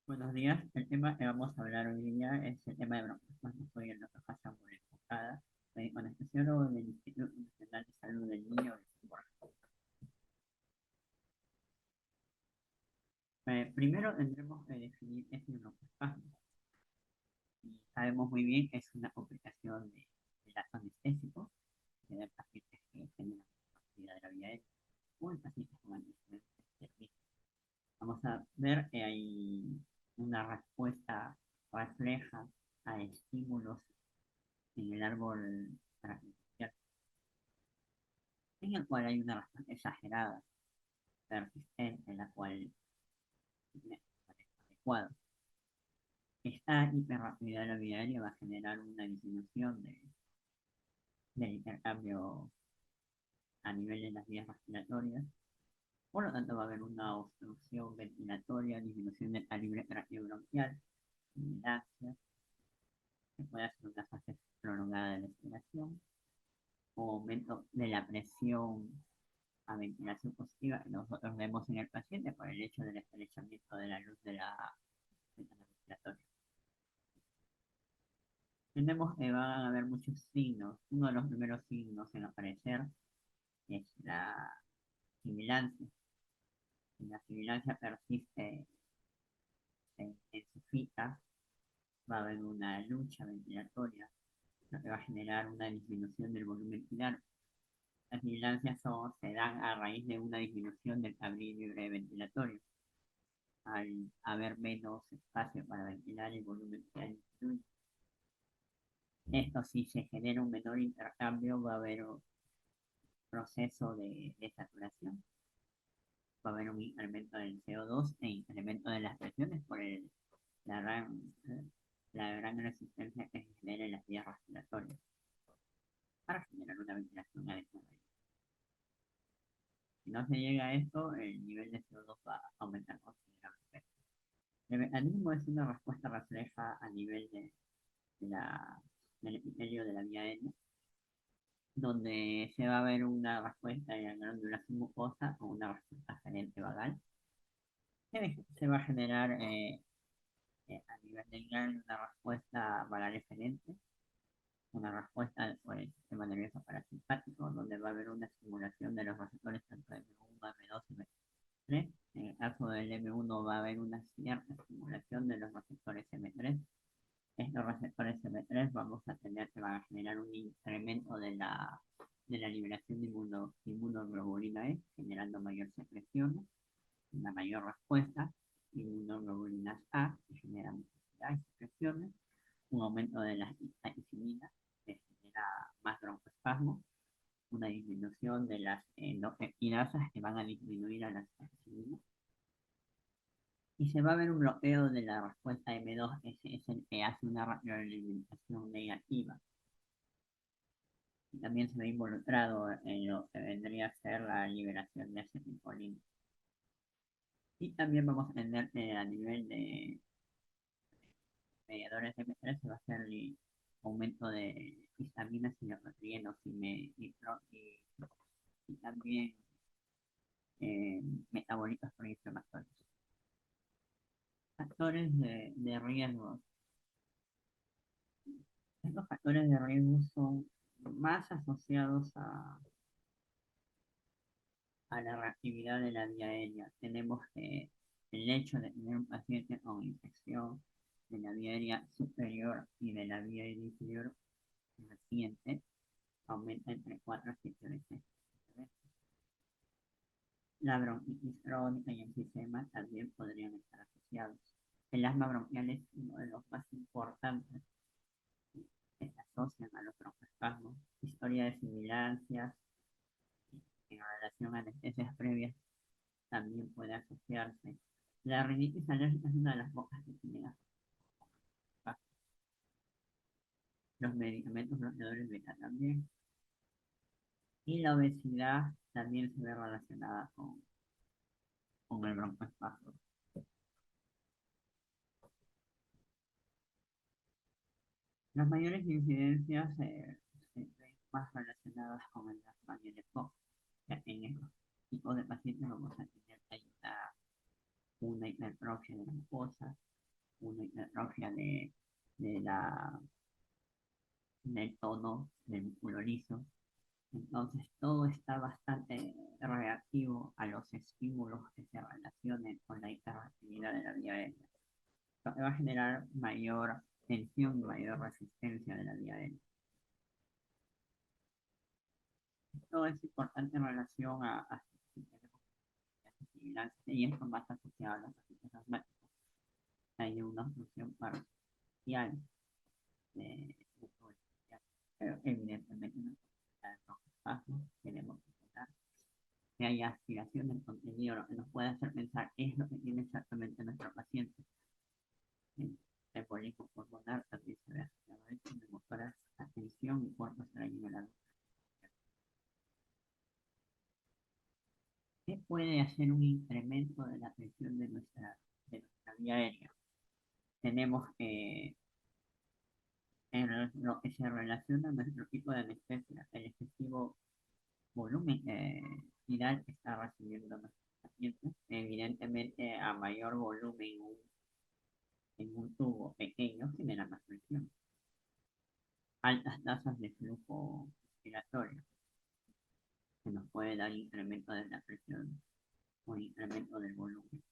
Buenos días, el tema que vamos a hablar hoy día es el tema de broncoespasmos. Soy el doctor Hassan Enfocada, médico anestesiólogo del Instituto Nacional de Salud del Niño de Borja. Primero tendremos que definir qué es el broncoespasmo. Y sabemos muy bien que es una complicación del acto anestésico de pacientes que generan pérdida de la vía aérea o en pacientes con antecedentes de riesgo. Vamos a ver que hay una respuesta refleja a estímulos en el árbol paracampal, en el cual hay una razón exagerada, persistente, en la cual no es adecuado. Esta hiperactividad labial va a generar una disminución del intercambio a nivel de las vías respiratorias. Por lo tanto, va a haber una obstrucción ventilatoria, disminución del calibre traqueobronquial, sibilancia, que puede hacer una fase prolongada de la respiración, o aumento de la presión a ventilación positiva que nosotros vemos en el paciente por el hecho del estrechamiento de la luz de la ventana respiratoria. Tenemos que van a haber muchos signos. Uno de los primeros signos en aparecer es la sibilancia. Si la sibilancia persiste, se intensifica, va a haber una lucha ventilatoria, lo que va a generar una disminución del volumen pilar. Las sibilancias se dan a raíz de una disminución del abrir libre ventilatorio. Al haber menos espacio para ventilar, el volumen pilar disminuye. Esto, si se genera un menor intercambio, va a haber un proceso de saturación, va a haber un incremento del CO2 e incremento de las presiones por la, gran, la gran resistencia que se genera en las vías respiratorias para generar una ventilación adecuada. Si no se llega a esto, el nivel de CO2 va a aumentar considerablemente. El mecanismo es una respuesta refleja a nivel la, del epitelio de la vía aérea, donde se va a ver una respuesta de glandulación mucosa o una respuesta gerente vagal. Se va a generar a nivel del gland una respuesta vagal eferente, una respuesta por el sistema nervioso parasimpático, donde va a haber una estimulación de los receptores tanto M1, M2 y M3. En el caso del M1 va a haber una cierta estimulación de los receptores M3. Estos receptores M3 vamos a tener que van a generar un incremento de la liberación de inmunoglobulina E, generando mayor secreción, una mayor respuesta, inmunoglobulinas A, que generan secreciones, un aumento de las histaminas, que genera más broncoespasmo, una disminución de las endopeptinasas que van a disminuir a las histaminas, y se va a ver un bloqueo de la respuesta M2, ese es el que hace una retroalimentación negativa. Y también se ve involucrado en lo que vendría a ser la liberación de acetilcolina. Y también vamos a tener a nivel de mediadores de M3 se va a hacer el aumento de histaminas y neotrogenos y también metabolitos proinflamatorios. Factores de riesgo. Estos factores de riesgo son más asociados a la reactividad de la vía aérea. Tenemos que el hecho de tener un paciente con infección de la vía aérea superior y de la vía aérea inferior reciente aumenta entre 4 a 7 veces. La bronquitis crónica y el enfisema también podrían estar asociados. El asma bronquial es uno de los más importantes que se asocian a los broncoespasmos. Historia de sibilancias en relación a anestesias previas también puede asociarse. La rinitis alérgica es una de las pocas que tiene los medicamentos bloqueadores beta también. Y la obesidad también se ve relacionada con el broncoespasmo. Las mayores incidencias se ven más relacionadas con el asma y el EPOC. En estos tipos de pacientes vamos a tener una hipertrofia de la mucosa, una hipertrofia de la, del tono del músculo liso. Entonces todo está bastante reactivo a los estímulos que se relacionen con la hiperactividad de la vía aérea. Lo que va a generar mayor tensión y mayor resistencia de la vía aérea. Todo es importante en relación a si tenemos vigilancia y esto más asociado a los pacientes asmáticos. Hay una función parcial de pero evidentemente no queremos que haya aspiración del contenido, lo que nos puede hacer pensar es lo que tiene exactamente nuestro paciente. El pólipo pulmonar también se ve asociado a esto, de mejorar atención y cuerpo se la lleva. ¿Qué puede hacer un incremento de la presión de nuestra vía aérea? Tenemos en lo que se relaciona a nuestro tipo de anestesia, el excesivo volumen viral que está recibiendo nuestros pacientes. Evidentemente, a mayor volumen en un tubo pequeño genera más presión. Altas tasas de flujo respiratorio que nos puede dar incremento de la presión o incremento del volumen.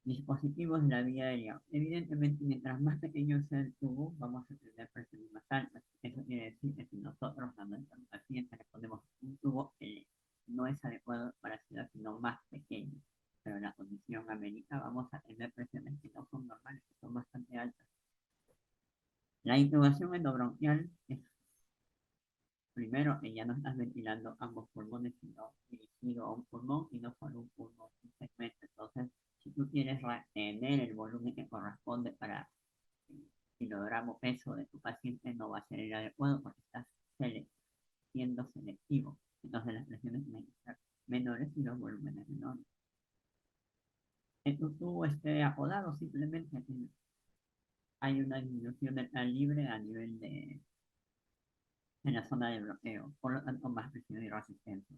Dispositivos de la vía aérea. Evidentemente, mientras más pequeño sea el tubo, vamos a tener presiones más altas. Eso quiere decir que si nosotros a nuestros pacientes le ponemos un tubo que no es adecuado para ciudad, sino más pequeño, pero la condición amerita, vamos a tener presiones que no son normales, que son bastante altas. La intubación endobronquial es primero que ya no estás ventilando ambos pulmones, sino dirigido a un pulmón y no solo un pulmón, un segmento. Entonces, si tú quieres retener el volumen que corresponde para el kilogramo peso de tu paciente, no va a ser el adecuado porque estás siendo selectivo. Entonces, las presiones tienen que ser menores y los volúmenes menores. Que tu tubo esté apodado, simplemente hay una disminución del libre a nivel en la zona de bloqueo, por lo tanto, más presión y resistencia.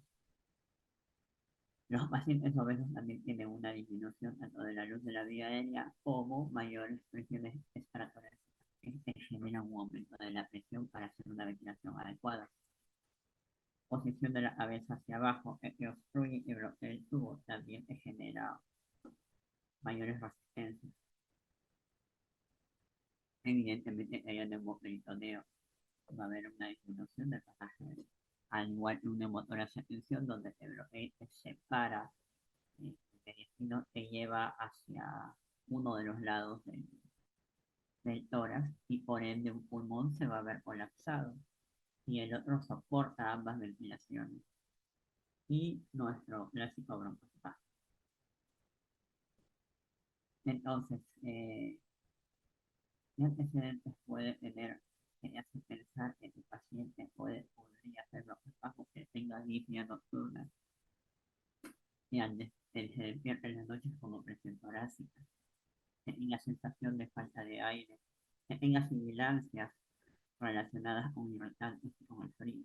Los pacientes obesos también tienen una disminución tanto de la luz de la vía aérea como mayores presiones expiratorias que generan un aumento de la presión para hacer una ventilación adecuada. Posición de la cabeza hacia abajo que obstruye y bloquea el tubo también te genera mayores resistencias. Evidentemente, hay un hemoperitoneo, va a haber una disminución del pasaje, al igual que una hemotoracia tensión donde se bloquea y se separa el intestino, te lleva hacia uno de los lados del tórax y por ende un pulmón se va a ver colapsado y el otro soporta ambas ventilaciones y nuestro clásico broncoespasmo. Entonces, ¿qué antecedentes puede tener que hace pensar que tu paciente podría hacer broncoespasmo que tenga disnea nocturna y se despierta en las noches como presión torácica, que tenga sensación de falta de aire, que tenga sibilancias relacionadas con irritantes y con el frío,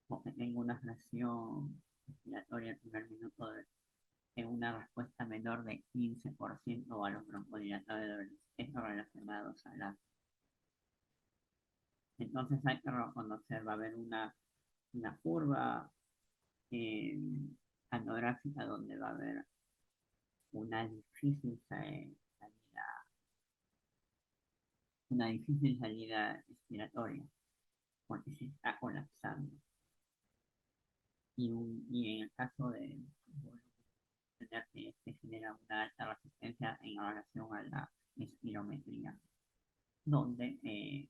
o que tenga una fracción respiratoria al primer minuto en una respuesta menor de 15% a los broncodilatadores, esto relacionados a la. Entonces hay que reconocer, va a haber una curva eh, anográfica donde va a haber una difícil salida, una difícil salida respiratoria, porque se está colapsando. Y en el caso de tener que se genera una alta resistencia en relación a la espirometría, donde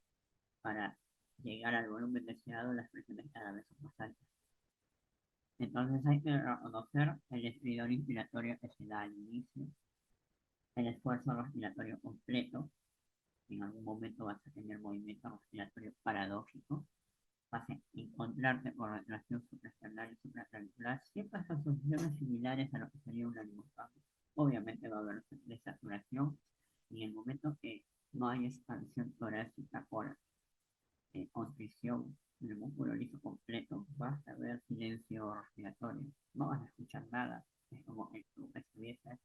para llegar al volumen deseado las presiones cada vez son más altas. Entonces hay que reconocer el estridor inspiratorio que se da al inicio, el esfuerzo respiratorio completo, en algún momento vas a tener movimiento respiratorio paradójico, vas a encontrarte con retracción suprasternal y supraclavicular, siempre estas funciones similares a lo que sería un ánimo-espasmo. Obviamente va a haber desaturación y en el momento que no hay expansión torácica por constricción del músculo liso completo, vas a ver silencio respiratorio, no vas a escuchar nada, es como que tú estuviese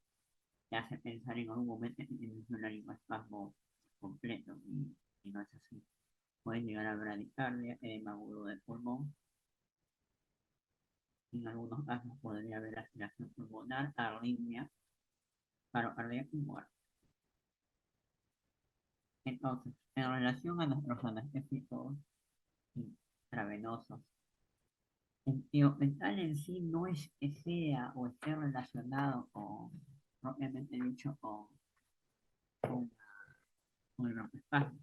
te hace pensar en algún momento en un laringoespasmo completo y no es así. Puede llegar a bradicardia, edema agudo del pulmón. En algunos casos podría haber aspiración pulmonar, arritmia, paro cardíaco y muerte. Entonces, en relación a nuestros analgésicos intravenosos, el tiopental en sí no es que sea o esté relacionado con, propiamente dicho, con, con el broncoespasmo.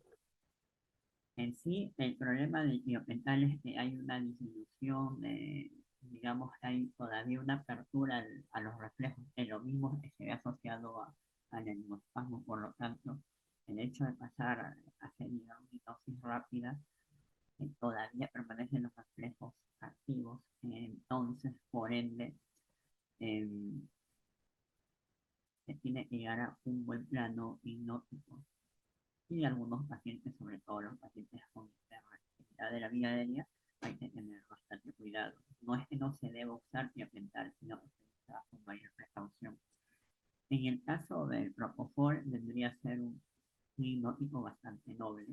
En sí, el problema del tiopental es que hay una disminución de, digamos, hay todavía una apertura a los reflejos, que lo mismo que se ve asociado al neumospasmo, por lo tanto, el hecho de pasar a hacer una dosis rápida, todavía permanecen los reflejos activos, entonces, por ende, eh, se tiene que llegar a un buen plano hipnótico. Y algunos pacientes, sobre todo los pacientes con hiperactividad de la vía aérea, hay que tener bastante cuidado. No es que no se deba usar tiopental, sino que se usa con mayor precaución. En el caso del propofol, vendría a ser un hipnótico bastante noble,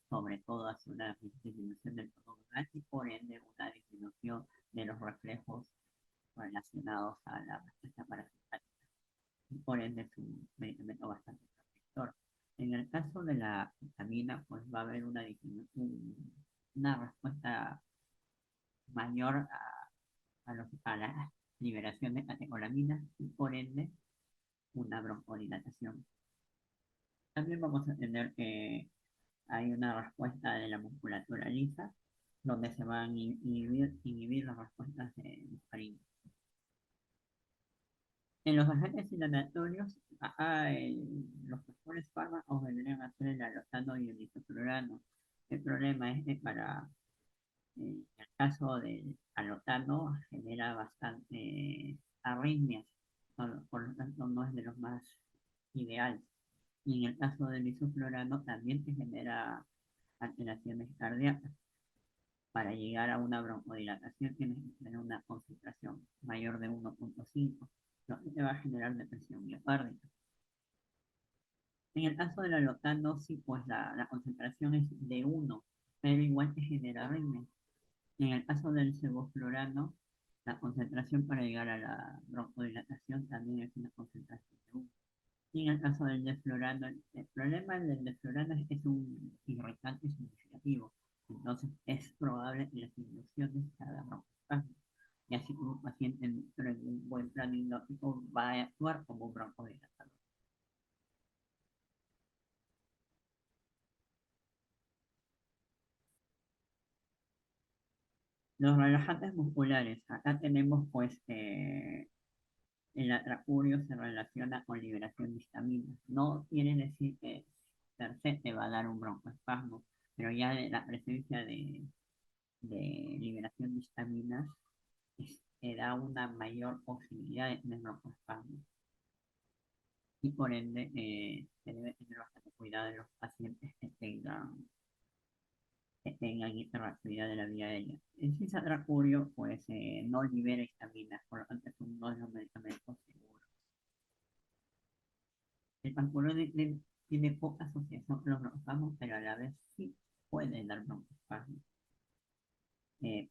sobre todo hacia una disminución del tono y por ende una disminución de los reflejos relacionados a la respuesta parasitática. Y por ende es un medicamento bastante protector. En el caso de la vitamina, pues va a haber una respuesta mayor a la liberación de catecolaminas y por ende una broncodilatación. También vamos a tener que hay una respuesta de la musculatura lisa, donde se van a inhibir las respuestas de muscarina. En los agentes inflamatorios, los mejores fármacos vendrían a ser el alotano y el isoflurano. El problema es que en el caso del alotano genera bastante arritmias, por lo tanto no es de los más ideales. Y en el caso del isoflurano también te genera alteraciones cardíacas. Para llegar a una broncodilatación tienes que tener una concentración mayor de 1,5, lo que te va a generar depresión miocárdica. En el caso del alotano, sí, pues la concentración es de 1, pero igual te genera arritmia. En el caso del sevoflurano, la concentración para llegar a la broncodilatación también es una concentración de 1. Y en el caso del desflurano, el problema del desflurano es que es un irritante significativo. Entonces es probable que las inducciones se hagan broncoespasmo. Y así como un paciente dentro de un buen plano hipnótico va a actuar como un broncodilatador. Los relajantes musculares. Acá tenemos pues el atracurio se relaciona con liberación de histamina. No quiere decir que per se te va a dar un broncoespasmo, pero ya la presencia de liberación de histaminas te da una mayor posibilidad de tener broncoespasmo. Y por ende, se debe tener bastante cuidado en los pacientes que tengan hiperactividad de la vía aérea. El cisatracurio, pues, no libera histaminas, por lo tanto, es uno de los medicamentos seguros. El pancurón tiene poca asociación con los broncoespasmos, pero a la vez sí puede dar broncoespasmo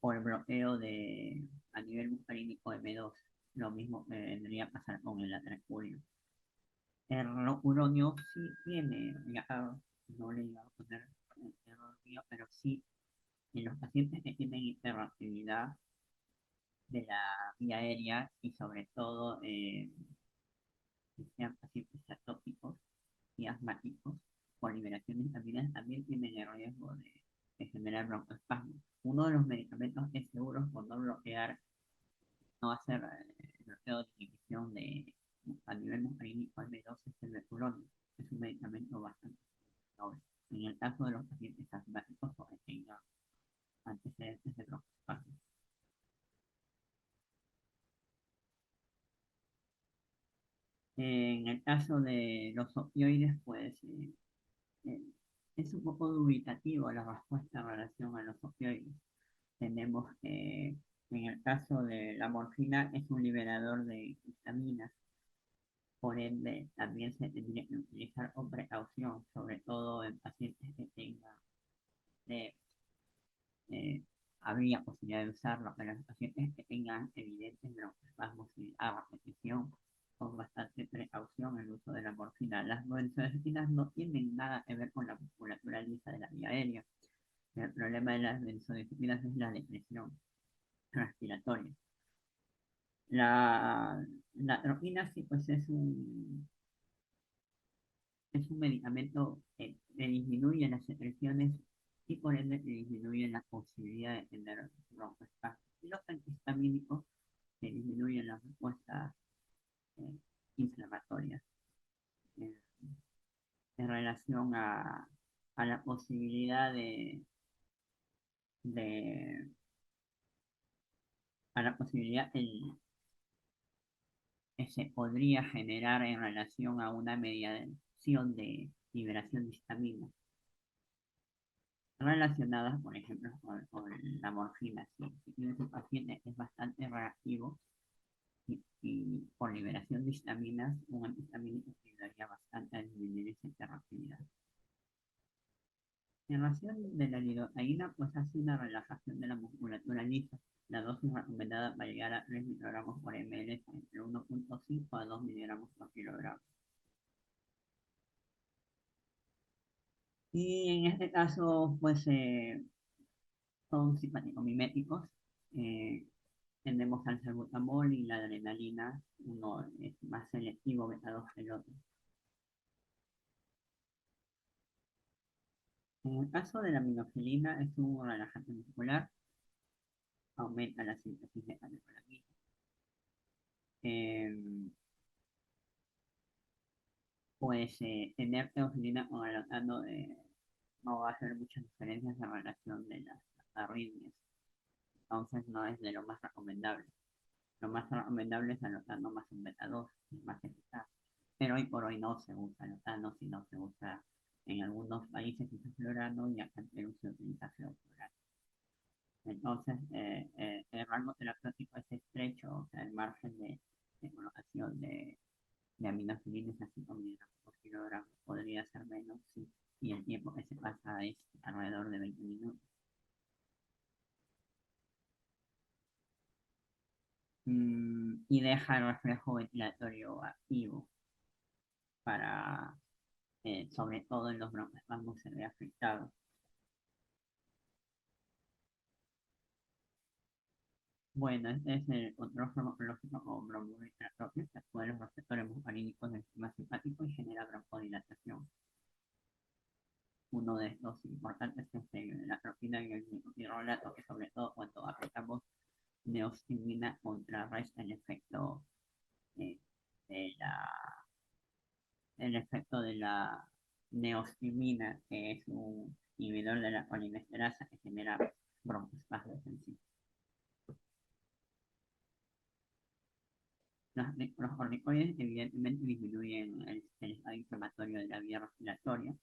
por el bloqueo a nivel muscarínico M2. Lo mismo vendría a pasar con el atracurio. El uronio sí tiene, ya no le iba a poner el uronio, pero sí en los pacientes que tienen hiperactividad de la vía aérea y sobre todo que sean pacientes atópicos y asmáticos por liberación de vitaminas también tienen el riesgo de generar broncoespasmo. Uno de los medicamentos que es seguro por no bloquear, no hacer bloqueo de inhibición a nivel muscarínico al B2 es el meturonio. Es un medicamento bastante noble. En el caso de los pacientes asmáticos o que tengan antecedentes de broncoespasmo. En el caso de los opioides, pues eh, es un poco dubitativo la respuesta en relación a los opioides. Tenemos que, en el caso de la morfina, es un liberador de histamina, Por ende, también se tendría que utilizar con precaución, sobre todo en pacientes que tengan de, eh, habría posibilidad de usarlo, pero los pacientes que tengan evidentes broncoespasmos a repetición, con bastante precaución el uso de la morfina. Las benzodiazepinas no tienen nada que ver con la musculatura lisa de la vía aérea. El problema de las benzodiazepinas es la depresión respiratoria. La atropina sí, pues es un medicamento que disminuye las secreciones y por ende que disminuye la posibilidad de tener broncoespasmos. Y los antihistamínicos que disminuyen la respuesta eh, inflamatoria. Eh, en relación a la posibilidad de a la posibilidad que se podría generar en relación a una mediación de liberación de histamina relacionadas, por ejemplo, con la morfina. Si tienes un paciente que es bastante reactivo y por liberación de histaminas, un antihistamínico ayudaría bastante a disminuir esa reactividad. En relación de la lidocaína, pues hace una relajación de la musculatura lisa. La dosis recomendada va a llegar a 3 microgramos por ml entre 1,5 a 2 miligramos por kilogramo. Y en este caso, pues son simpaticomiméticos. Eh, Tendemos al salbutamol y la adrenalina, uno es más selectivo beta 2 que el otro. En el caso de la minofilina, es un relajante muscular, aumenta la síntesis de catecolamina. Eh, pues tener teofilina con alotano no va a hacer muchas diferencias en relación de las arritmias, entonces no es de lo más recomendable. Lo más recomendable es alotano más un beta 2, más eficaz. Pero hoy por hoy no se usa alotano, sino se usa en algunos países isoflurano y acá en Perú se utiliza fluorano. Entonces, el rango terapéutico es estrecho, o sea, el margen de colocación de aminofilinas a 5 miligramos por kilogramo podría ser menos, sí, y el tiempo que se pasa es alrededor de 20 minutos. Y deja el reflejo ventilatorio activo para, sobre todo en los broncoespasmos, se ve afectado. Bueno, este es el control farmacológico o bromometratorio que actúa en los receptores muscarínicos del sistema simpático y genera broncodilatación. Uno de estos importantes es la atropina y el nicotinolato, que sobre todo cuando aplicamos neostimina contrarresta eh, de la, el efecto de la neostimina, que es un inhibidor de la colinesterasa que genera broncoespasmos en sí. Los corticoides evidentemente disminuyen el estado inflamatorio de la vía respiratoria,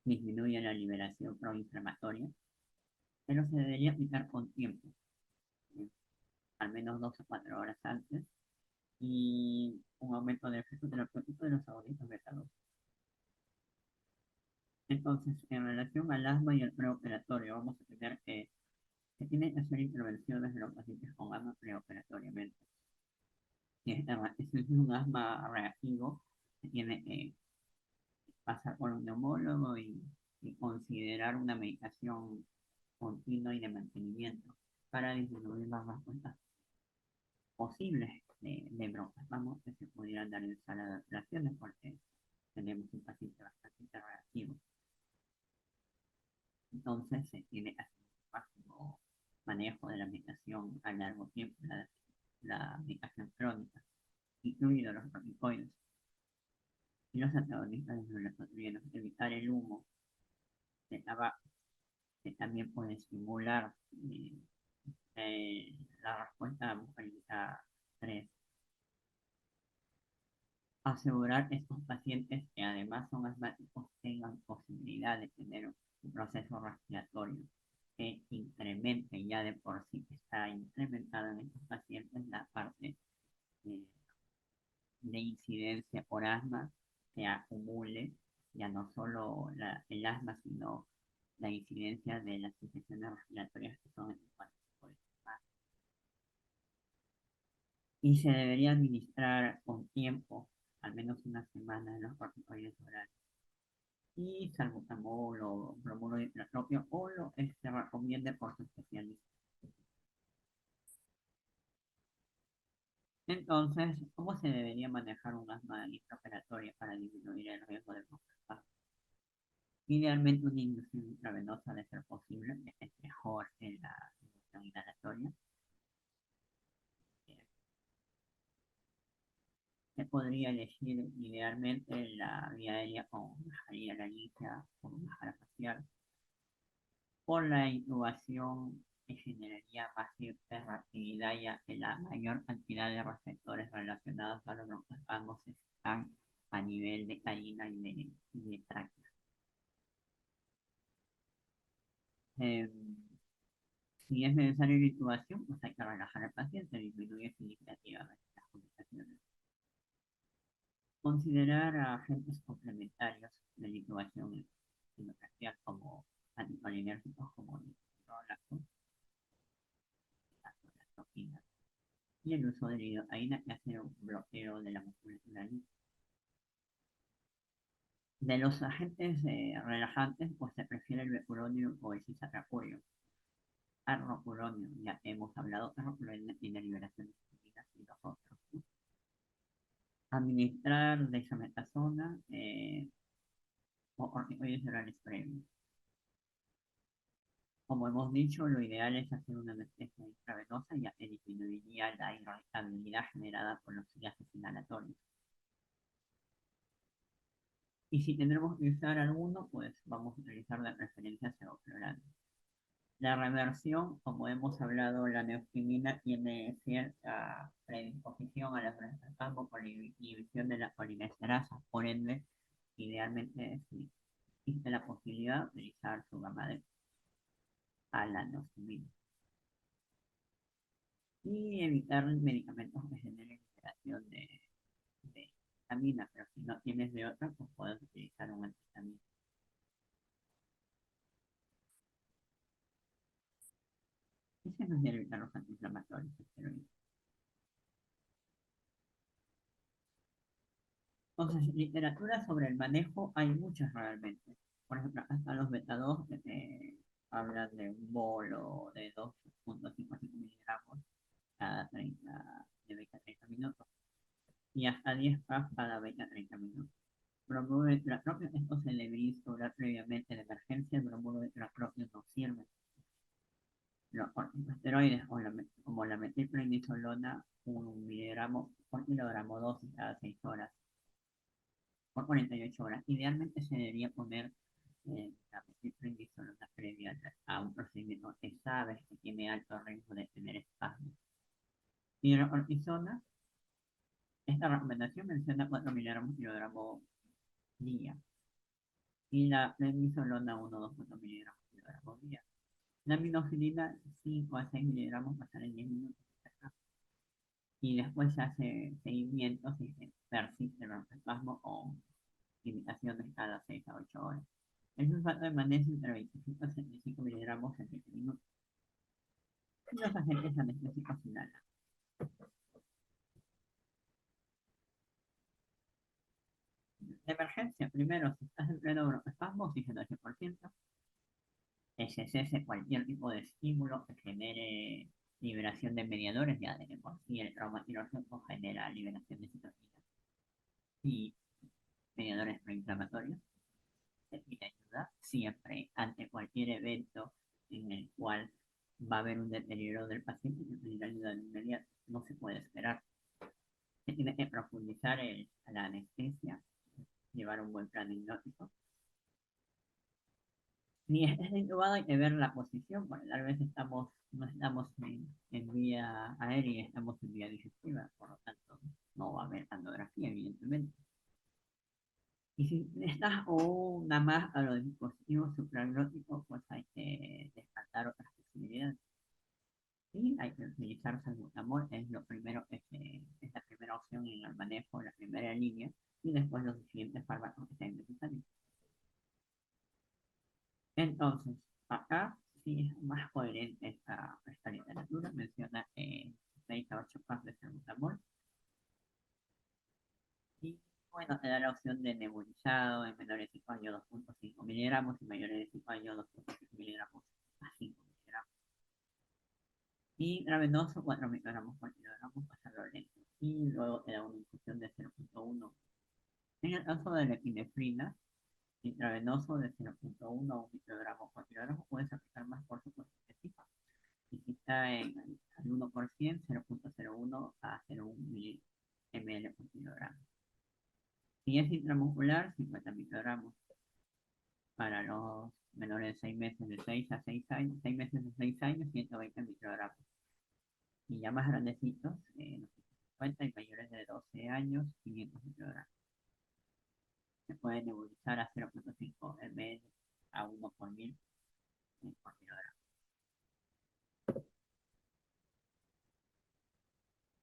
disminuyen la liberación proinflamatoria, pero se debería aplicar con tiempo, ¿sí? Al menos 2 a 4 horas antes, y un aumento del efecto terapéutico de los agonistas beta 2. Entonces, en relación al asma y el preoperatorio, vamos a tener que se tienen que hacer intervenciones de los pacientes con asma preoperatoriamente. Si es un asma reactivo, se tiene que pasar por un neumólogo y considerar una medicación continua y de mantenimiento para disminuir las respuestas posibles de broncoespasmos que se pudieran dar en sala de operaciones porque tenemos un paciente bastante reactivo. Entonces se tiene que hacer un máximo manejo de la medicación a largo tiempo, la medicación crónica, incluidos los corticoides y los antagonistas de los melatonina, evitar el humo de tabaco, que también puede estimular la respuesta muscular 3. Asegurar que estos pacientes que además son asmáticos tengan posibilidad de tener un proceso respiratorio que incremente ya de por sí que está incrementado en estos pacientes la parte de incidencia por asma se acumule, ya no solo el asma, sino la incidencia de las infecciones respiratorias que son y se debería administrar con tiempo, al menos una semana en los corticoides orales. Y salbutamol o bromuro de propio o lo se recomiende por su especialista. Entonces, ¿cómo se debería manejar un asma intraoperatoria para disminuir el riesgo de complicaciones? Idealmente una inducción intravenosa de ser posible, es mejor en la inducción inhalatoria. Se podría elegir idealmente la vía aérea con mascarilla laringe o máscara facial. Por la intubación se generaría más hiperactividad ya que la mayor cantidad de receptores relacionados a los broncoespasmos están a nivel de carina y de tráquea. Eh, si es necesaria la intubación, pues hay que relajar al paciente, disminuye significativamente las complicaciones. Considerar agentes complementarios de la intubación endotraqueal como anticolinérgicos como el rolazo, la toxina, y el uso de lidocaína que hace un bloqueo de la musculatura. De los agentes relajantes, pues se prefiere el becuronio o el cisatracurio. Arrocuronio, ya hemos hablado, arrocuronio tiene liberación de citoquinas y los otros, ¿no? Administrar dexametasona o corticoides orales previos. Como hemos dicho, lo ideal es hacer una anestesia intravenosa, ya que disminuiría la irritabilidad generada por los gases inhalatorios. Y si tendremos que usar alguno, pues vamos a utilizar de preferencia sevoflurano. La reversión, como hemos hablado, la neostimina tiene cierta predisposición a la broncoespasmo por la inhibición de la colinesterasa. Por ende, idealmente, si existe la posibilidad de utilizar su gama de a la neostimina. Y evitar medicamentos que generen liberación de histamina, pero si no tienes de otra, pues puedes utilizar un antihistamínico. Y se nos debe evitar los antiinflamatorios, esteroides. Entonces, literatura sobre el manejo hay muchas realmente. Por ejemplo, hasta los beta-2 hablan de un bolo de 2,55 miligramos cada 30, de 20 a 30 minutos y hasta 10 PAF cada 20 a 30 minutos. Bromuro de tracropio, esto se debería instaurar previamente de emergencia. El bromuro de tracropio no sirve. Los corticosteroides como la metilprednisolona, 1 miligramo por kilogramo dosis cada 6 horas por 48 horas. Idealmente se debería poner la metilprednisolona previa a un procedimiento que sabes que tiene alto riesgo de tener espasmos. Hidrocortisona, esta recomendación menciona 4 miligramos por kilogramo día. Y la prednisolona 1,24 miligramos por kilogramo día. La minofilina 5 a 6 miligramos pasar en 10 minutos. Y después se hace seguimiento si se persiste el broncoespasmo o limitaciones cada 6 a 8 horas. El sulfato de magnesio entre 25 y 75 miligramos en 20 minutos. Y los agentes anestésicos inhalan. De emergencia, primero, si estás en pleno broncoespasmo, oxígeno al 100%, que se cese cualquier tipo de estímulo que genere liberación de mediadores, ya de por sí el trauma quirúrgico genera liberación de citoquinas y mediadores proinflamatorios. Se pide ayuda siempre ante cualquier evento en el cual va a haber un deterioro del paciente y pedir ayuda de inmediato. No se puede esperar. Se tiene que profundizar la anestesia, llevar un buen plan hipnótico. Si estás intubado hay que ver la posición, porque tal vez no estamos en vía aérea, estamos en vía digestiva, por lo tanto no va a haber andografía, evidentemente. Y si estás una más a los dispositivos supraglóticos, pues hay que descartar otras posibilidades. Y hay que utilizar salbutamol, es lo primero, es la primera opción en el manejo, la primera línea, y después los siguientes fármacos que sean necesarios. Entonces, acá sí es más coherente esta literatura, menciona 6 a 8 partes de salbutamol, y bueno, te da la opción de nebulizado en menores de 5 años 2,5 miligramos y mayores de 5 años 2,5 miligramos a 5 miligramos. Y intravenoso 4 microgramos por kilogramo pasarlo lento. Y luego te da una infusión de 0,1. En el caso de la epinefrina, intravenoso de 0,1 a 1 microgramo por kilogramo, puedes aplicar más por supuesto que sí. Y si está en al 1%, 0,01 a 0,1 ml por kilogramo. Si es intramuscular, 50 microgramos. Para los menores de 6 meses, de 6 a 6 años, 6 meses de 6 años, 120 microgramos. Y ya más grandecitos, 50 y mayores de 12 años, 500 microgramos. Se puede nebulizar a 0,5 ml a 1 por mil por kilogramo.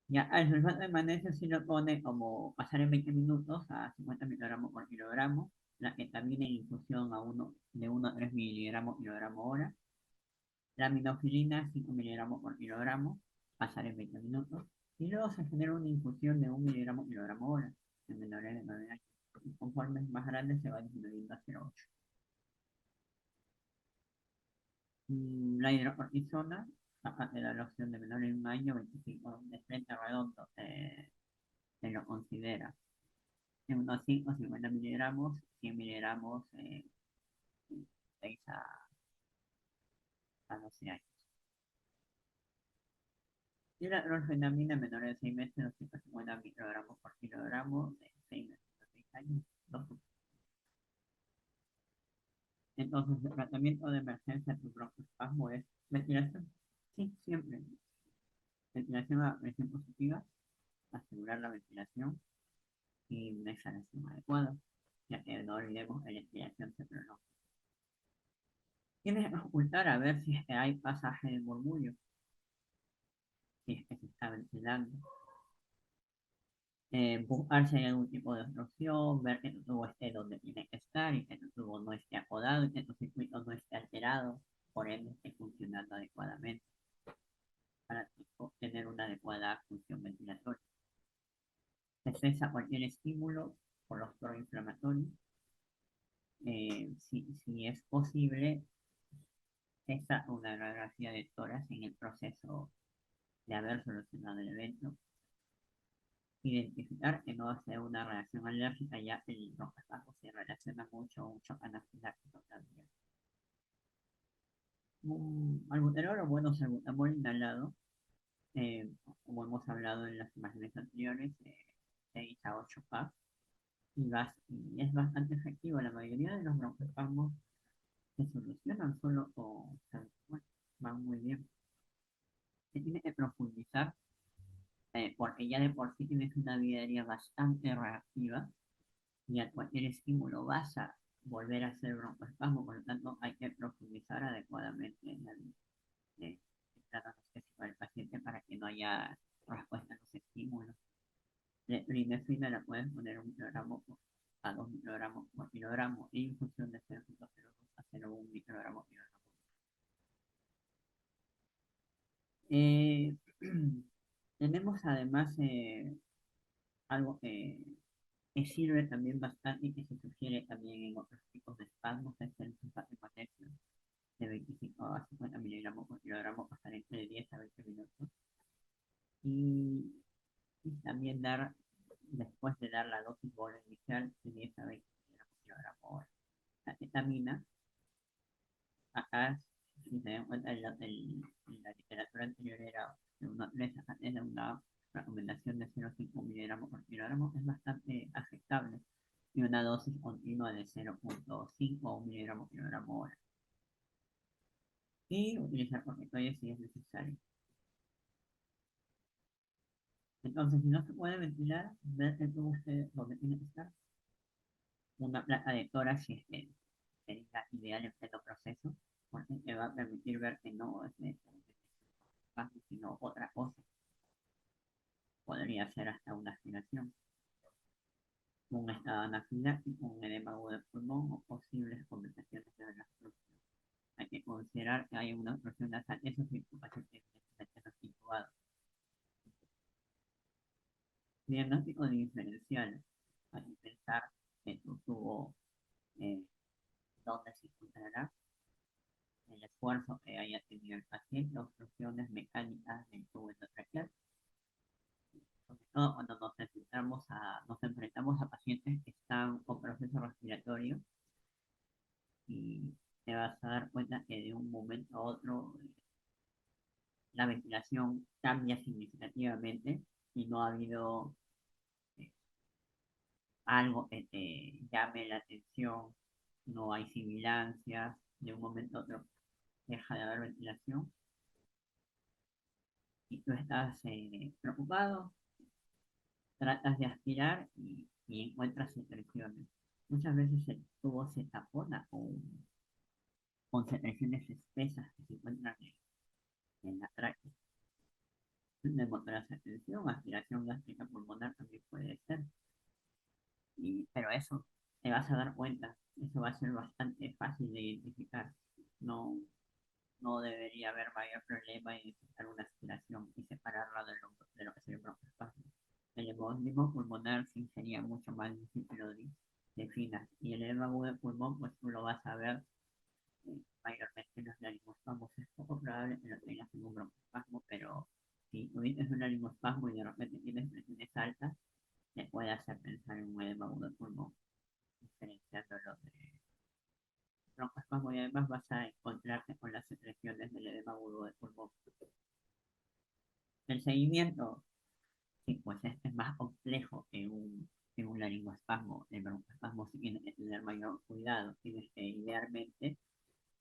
Ya al sulfato de magnesio sí lo pone como pasar en 20 minutos a 50 miligramos por kilogramo. La ketamina en infusión de 1 a 3 miligramos por kilogramo hora. La minofilina 5 miligramos por kilogramo, pasar en 20 minutos. Y luego se genera una infusión de 1 miligramo por kilogramo hora en menores de 9 años. Y conforme es más grande se va disminuyendo a 0,8. La hidrocortisona, acá te da la opción de menor en un año, 25 de frente redondo, se lo considera. En unos 5, 50 miligramos, 100 miligramos, 6 a 12 años. Y la norfenamina menor de 6 meses, 250 microgramos por kilogramo, de 6 meses a 6 años. Entonces, el tratamiento de emergencia de broncoespasmo es ventilación. Sí, siempre. Ventilación a presión positiva, asegurar la ventilación y una exhalación adecuada, ya que no olvidemos que la inspiración se prolonga. Tienes que ocultar a ver si es que hay pasaje de murmullo, si es que se está ventilando. Buscar si hay algún tipo de obstrucción, ver que tu tubo esté donde tiene que estar y que tu tubo no esté acodado y que tu circuito no esté alterado, por ende esté funcionando adecuadamente para tener una adecuada función ventilatoria. Se cesa cualquier estímulo por los proinflamatorios. Si es posible, cesa una radiografía de tórax en el proceso de haber solucionado el evento. Identificar que no va a ser una reacción alérgica, ya que el broncoespasmo se relaciona mucho a un shock anafiláctico también. Albuterol o bueno, salbutamol inhalado, eh, como hemos hablado en las imágenes anteriores, 6 a 8 K, y es bastante efectivo. La mayoría de los broncoespasmos se solucionan solo con salbutamol, van muy bien. Se tiene que profundizar porque ya de por sí tienes una vida aérea bastante reactiva y a cualquier estímulo vas a volver a hacer broncoespasmo, por lo tanto hay que profundizar adecuadamente en el trato específico del paciente para que no haya respuesta a los estímulos. La epinefrina la puedes poner 1 microgramo a 2 microgramos por kilogramo en función de 0,02 a 0,1 microgramo por kilogramo. Eh, tenemos además algo que sirve también bastante y que se sugiere también en otros tipos de espasmos, es el sulfato de magnesio de 25 a 50 miligramos por kilogramo, pasar entre 10 a 20 minutos. Y, y también dar, después de dar la dosis bola inicial de 10 a 20 miligramos por kilogramo hora. La ketamina, acá, si se dan cuenta, la literatura anterior era de una recomendación de 0,5 miligramos por kilogramo, es bastante aceptable y una dosis continua de 0,5 miligramos por kilogramo hora. Y utilizar corticoides si es necesario. Entonces, si no se puede ventilar, ver el tubo usted donde tiene que estar. Una placa de tórax si es que sería ideal en pleno proceso, porque te va a permitir ver que no es broncoespasmo, sino otra cosa. Podría ser hasta una aspiración, un estado anafiláctico, un edema agudo de pulmón o posibles complicaciones de la obstrucción. Hay que considerar que hay una obstrucción nasal, eso sí, tu paciente no intubado. Diagnóstico diferencial, hay que pensar que tu tubo, eh, dónde se encontrará, el esfuerzo que haya tenido el paciente, obstrucciones mecánicas del tubo endotraqueal, sobre todo cuando nos enfrentamos a pacientes que están con proceso respiratorio y te vas a dar cuenta que de un momento a otro la ventilación cambia significativamente y no ha habido eh, algo que te llame la atención, no hay sibilancias, de un momento a otro deja de haber ventilación y tú estás preocupado, tratas de aspirar y encuentras secreciones. Muchas veces el tubo se tapona con secreciones espesas que se encuentran en la tráquea. Desmotoración, atención, aspiración gástrica pulmonar también puede ser. Pero eso te vas a dar cuenta, eso va a ser bastante fácil de identificar. No, no debería haber mayor problema en identificar una aspiración y separarla de lo que sería un broncoespasmo. El embolismo pulmonar sí sería mucho más difícil que lo definas. Y el edema agudo de pulmón, pues tú lo vas a ver mayormente en los laringoespasmos. Es poco probable que lo tengas en un broncoespasmo, pero si tuviste un laringoespasmo y de repente tienes presiones altas, te puede hacer pensar en un edema agudo de pulmón, diferenciándolo de broncoespasmo y además vas a encontrarte con las secreciones del edema agudo de pulmón. El seguimiento, sí, pues este es más complejo que un laringoespasmo. El broncoespasmo sí tiene que tener mayor cuidado, tienes que idealmente,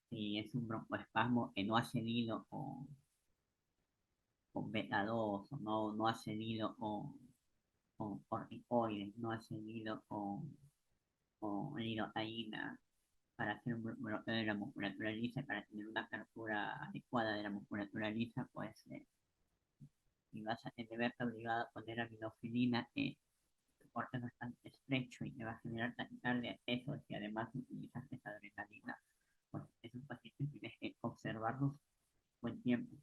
si es un broncoespasmo que no ha cedido con beta 2 o no ha cedido con corticoides, no ha cedido con lidocaína, para hacer un bloqueo de la musculatura lisa, para tener una apertura adecuada de la musculatura lisa, pues y vas a verte obligado a poner aminofilina, que el corte es bastante estrecho y te va a generar taquicardia, eso, y además utilizas esa adrenalina, pues esos pacientes tienes que observarlos buen tiempo.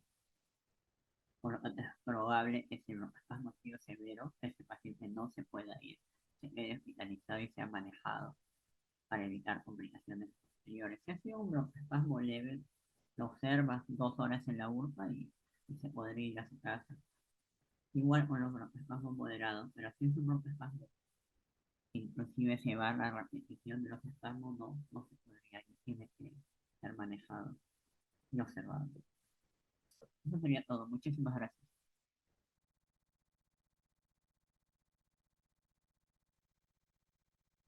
Por lo tanto, es probable que si el broncoespasmo ha sido severo, ese paciente no se pueda ir, se quede hospitalizado y sea manejado para evitar complicaciones posteriores. Si ha sido un broncoespasmo leve, lo observas 2 horas en la urpa y se podría ir a su casa. Igual con los broncoespasmos moderados, pero si es un broncoespasmo, inclusive llevar la repetición de los espasmos no se podría, y tiene que ser manejado y observado. Eso sería todo. Muchísimas gracias.